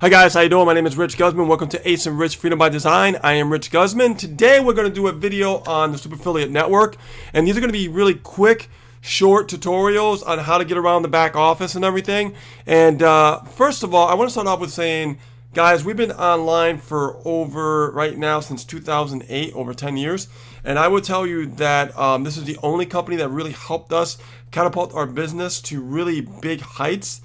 Hi guys, how you doing? My name is Rich Guzman. Welcome to Ace and Rich Freedom by Design. I am Rich Guzman. Today we're going to do a video on the Super Affiliate Network, and these are going to be really quick, short tutorials on how to get around the back office and everything. And first of all, I want to start off with saying, guys, we've been online for right now since 2008, over 10 years. And I will tell you that this is the only company that really helped us catapult our business to really big heights.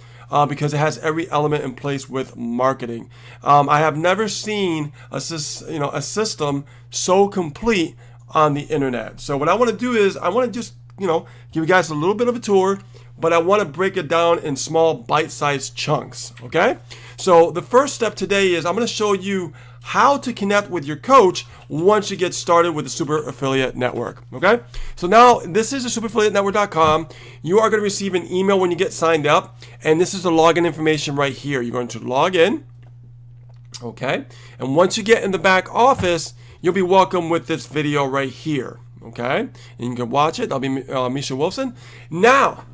Because it has every element in place with marketing. I have never seen a system so complete on the internet. So what I want to do is I want to just give you guys a little bit of a tour, but I want to break it down in small bite-sized chunks. Okay? So the first step today is I'm going to show you how to connect with your coach once you get started with the Super Affiliate Network. Okay, so now this is the superaffiliatenetwork.com. You are going to receive an email when you get signed up, and this is the login information right here. You're going to log in, okay, and once you get in the back office, you'll be welcomed with this video right here. Okay, and you can watch it. I'll be Misha Wilson. Now,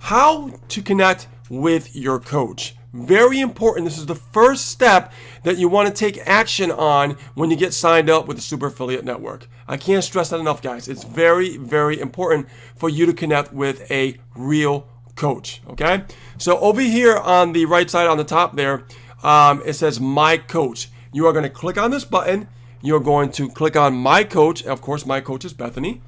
how to connect with your coach. Very important. This is the first step that you want to take action on when you get signed up with the Super Affiliate Network. I can't stress that enough, guys. It's very, very important for you to connect with a real coach. Okay? So over here on the right side on the top there, it says My Coach. You are going to click on this button. You're going to click on My Coach. Of course, my coach is Bethany.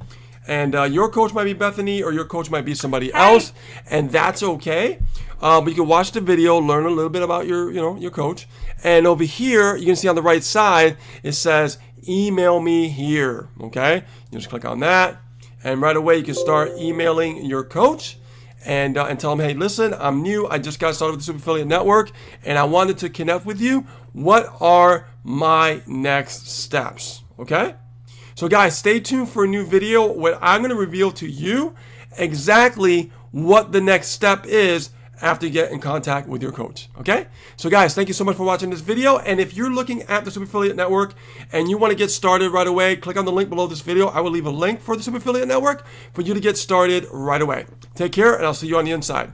And your coach might be Bethany, or your coach might be somebody else, and that's okay. But you can watch the video, learn a little bit about your coach. And over here, you can see on the right side, it says email me here. Okay, you just click on that, and right away you can start emailing your coach and tell them, hey, listen, I'm new. I just got started with the Super Affiliate Network, and I wanted to connect with you. What are my next steps? Okay. So guys, stay tuned for a new video where I'm going to reveal to you exactly what the next step is after you get in contact with your coach. Okay? So guys, thank you so much for watching this video. And if you're looking at the Super Affiliate Network and you want to get started right away, click on the link below this video. I will leave a link for the Super Affiliate Network for you to get started right away. Take care, and I'll see you on the inside.